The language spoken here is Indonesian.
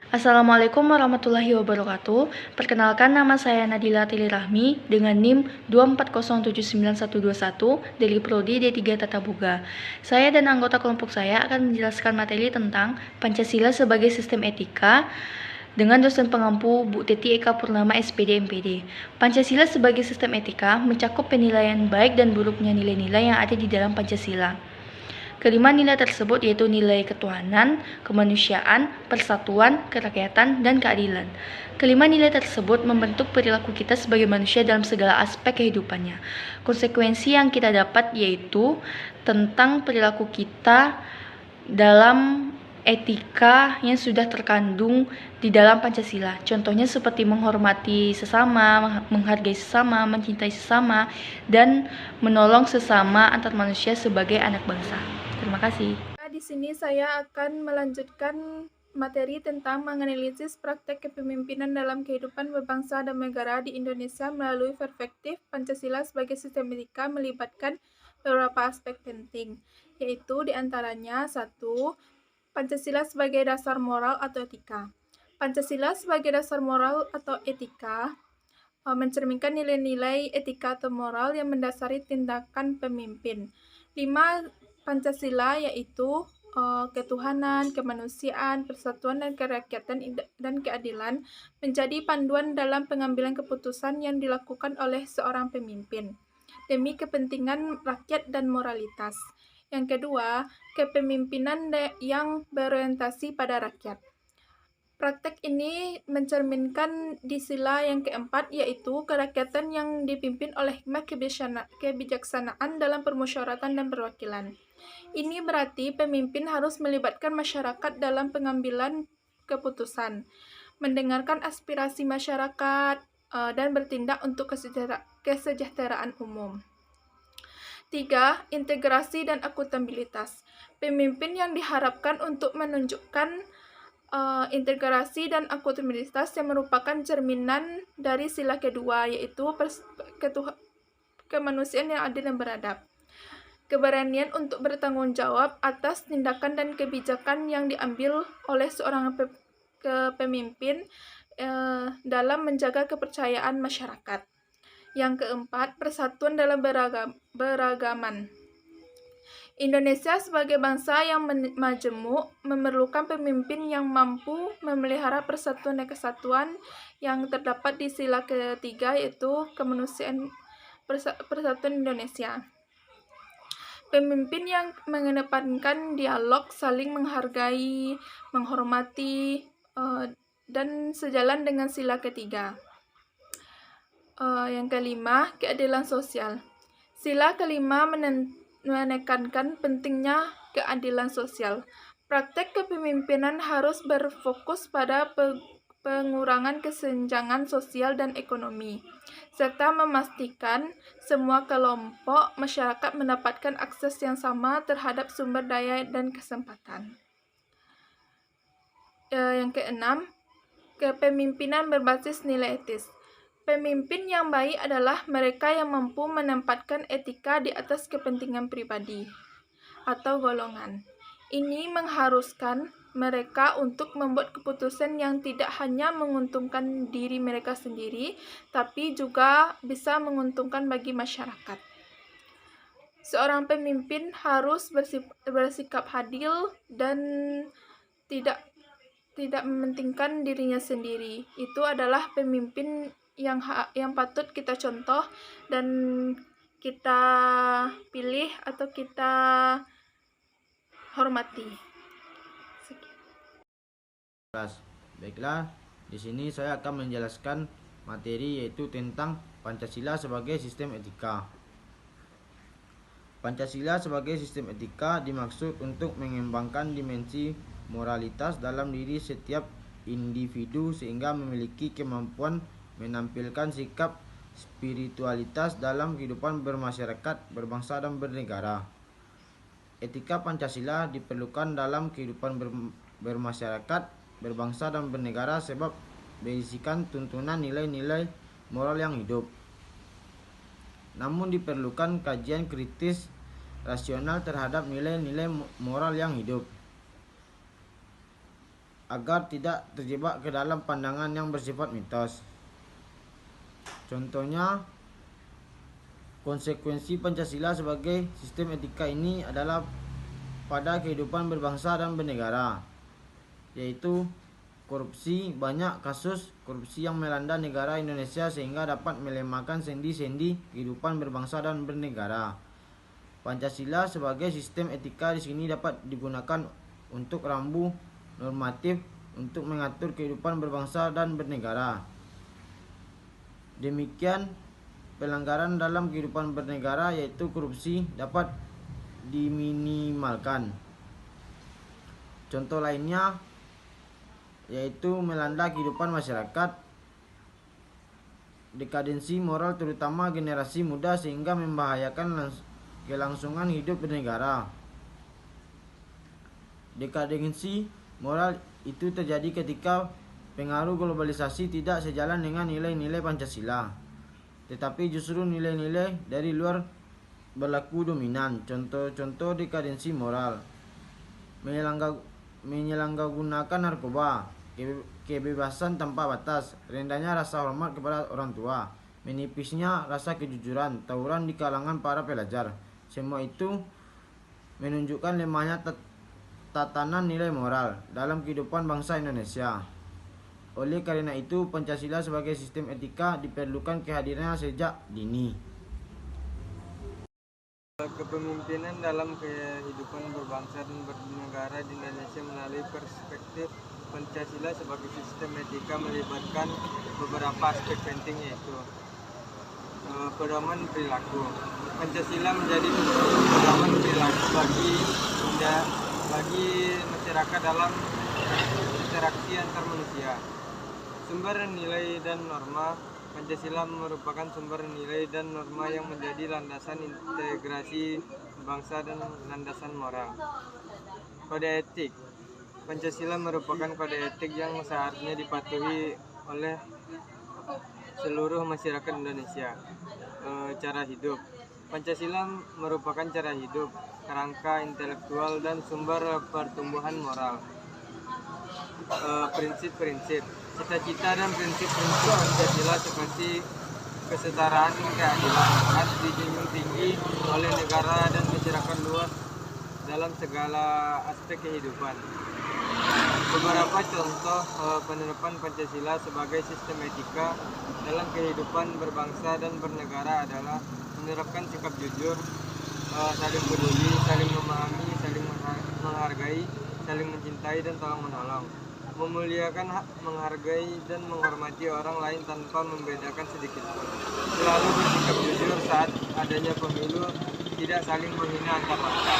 Assalamualaikum warahmatullahi wabarakatuh. Perkenalkan, nama saya Nadila Tilirahmi dengan NIM 240791121 dari Prodi D3 Tata Boga. Saya dan anggota kelompok saya akan menjelaskan materi tentang Pancasila sebagai sistem etika dengan dosen pengampu Bu Teti Eka Purnama SPD MPD. Pancasila sebagai sistem etika mencakup penilaian baik dan buruknya nilai-nilai yang ada di dalam Pancasila. Kelima nilai tersebut yaitu nilai ketuhanan, kemanusiaan, persatuan, kerakyatan, dan keadilan. Kelima nilai tersebut membentuk perilaku kita sebagai manusia dalam segala aspek kehidupannya. Konsekuensi yang kita dapat yaitu tentang perilaku kita dalam etika yang sudah terkandung di dalam Pancasila. Contohnya seperti menghormati sesama, menghargai sesama, mencintai sesama, dan menolong sesama antar manusia sebagai anak bangsa. Terima kasih. Di sini saya akan melanjutkan materi tentang menganalisis praktek kepemimpinan dalam kehidupan berbangsa dan negara di Indonesia melalui perspektif Pancasila sebagai sistem etika melibatkan beberapa aspek penting, yaitu diantaranya 1. Pancasila sebagai dasar moral atau etika. Pancasila sebagai dasar moral atau etika mencerminkan nilai-nilai etika atau moral yang mendasari tindakan pemimpin. 5. Pancasila yaitu ketuhanan, kemanusiaan, persatuan dan kerakyatan dan keadilan menjadi panduan dalam pengambilan keputusan yang dilakukan oleh seorang pemimpin demi kepentingan rakyat dan moralitas. Yang kedua, kepemimpinan yang berorientasi pada rakyat. Praktek ini mencerminkan di sila yang keempat, yaitu kerakyatan yang dipimpin oleh hikmah kebijaksanaan dalam permusyawaratan dan perwakilan. Ini berarti pemimpin harus melibatkan masyarakat dalam pengambilan keputusan, mendengarkan aspirasi masyarakat, dan bertindak untuk kesejahteraan umum. 3. Integrasi dan akuntabilitas. Pemimpin yang diharapkan untuk menunjukkan integrasi dan akuntabilitas yang merupakan cerminan dari sila kedua, yaitu kemanusiaan yang adil dan beradab. Keberanian untuk bertanggung jawab atas tindakan dan kebijakan yang diambil oleh seorang pemimpin dalam menjaga kepercayaan masyarakat. Yang keempat, persatuan dalam beragaman. Indonesia sebagai bangsa yang majemuk memerlukan pemimpin yang mampu memelihara persatuan dan kesatuan yang terdapat di sila ketiga, yaitu kemanusiaan persatuan Indonesia. Pemimpin yang mengedepankan dialog, saling menghargai, menghormati, dan sejalan dengan sila ketiga. Yang kelima, keadilan sosial. Sila kelima menekankan pentingnya keadilan sosial. Praktek kepemimpinan harus berfokus pada pengurangan kesenjangan sosial dan ekonomi, serta memastikan semua kelompok masyarakat mendapatkan akses yang sama terhadap sumber daya dan kesempatan. Yang keenam, kepemimpinan berbasis nilai etis. Pemimpin yang baik adalah mereka yang mampu menempatkan etika di atas kepentingan pribadi atau golongan. Ini mengharuskan mereka untuk membuat keputusan yang tidak hanya menguntungkan diri mereka sendiri, tapi juga bisa menguntungkan bagi masyarakat. Seorang pemimpin harus bersikap adil dan tidak mementingkan dirinya sendiri. Itu adalah pemimpin yang patut kita contoh dan kita pilih atau kita hormati. Baiklah, di sini saya akan menjelaskan materi yaitu tentang Pancasila sebagai sistem etika. Pancasila sebagai sistem etika dimaksud untuk mengembangkan dimensi moralitas dalam diri setiap individu sehingga memiliki kemampuan menampilkan sikap spiritualitas dalam kehidupan bermasyarakat, berbangsa, dan bernegara. Etika Pancasila diperlukan dalam kehidupan bermasyarakat, berbangsa, dan bernegara sebab berisikan tuntunan nilai-nilai moral yang hidup. Namun diperlukan kajian kritis rasional terhadap nilai-nilai moral yang hidup. agar tidak terjebak ke dalam pandangan yang bersifat mitos. Contohnya, konsekuensi Pancasila sebagai sistem etika ini adalah pada kehidupan berbangsa dan bernegara, yaitu korupsi. Banyak kasus korupsi yang melanda negara Indonesia sehingga dapat melemahkan sendi-sendi kehidupan berbangsa dan bernegara. Pancasila sebagai sistem etika di sini dapat digunakan untuk rambu normatif untuk mengatur kehidupan berbangsa dan bernegara. Demikian, pelanggaran dalam kehidupan bernegara yaitu korupsi dapat diminimalkan. Contoh lainnya yaitu melanda kehidupan masyarakat, dekadensi moral terutama generasi muda sehingga membahayakan kelangsungan hidup bernegara. Dekadensi moral itu terjadi ketika pengaruh globalisasi tidak sejalan dengan nilai-nilai Pancasila, tetapi justru nilai-nilai dari luar berlaku dominan. Contoh-contoh dekadensi moral: menyalahgunakan narkoba, kebebasan tanpa batas, rendahnya rasa hormat kepada orang tua, menipisnya rasa kejujuran, tawuran di kalangan para pelajar. Semua itu menunjukkan lemahnya tatanan nilai moral dalam kehidupan bangsa Indonesia. Oleh karena itu, Pancasila sebagai sistem etika diperlukan kehadirannya sejak dini. Kepemimpinan dalam kehidupan berbangsa dan bernegara di Indonesia melalui perspektif Pancasila sebagai sistem etika melibatkan beberapa aspek penting, yaitu pedoman perilaku. Pancasila menjadi pedoman perilaku bagi masyarakat dalam interaksi antar manusia. Sumber nilai dan norma. Pancasila merupakan sumber nilai dan norma yang menjadi landasan integrasi bangsa dan landasan moral. Kode etik. Pancasila merupakan kode etik yang seharusnya dipatuhi oleh seluruh masyarakat Indonesia. Cara hidup. Pancasila merupakan cara hidup, kerangka intelektual dan sumber pertumbuhan moral. Prinsip-prinsip. Cita-cita dan prinsip-prinsip Pancasila seperti kesetaraan dan keadilan harus dijunjung tinggi oleh negara dan masyarakat luas dalam segala aspek kehidupan. Beberapa contoh penerapan Pancasila sebagai sistem etika dalam kehidupan berbangsa dan bernegara adalah menerapkan sikap jujur, saling peduli, saling memahami, saling menghargai, saling mencintai dan tolong menolong. Memuliakan hak menghargai dan menghormati orang lain tanpa membedakan sedikit pun. Selalu bersikap jujur saat adanya pemilu, tidak saling menghina antar bangsa.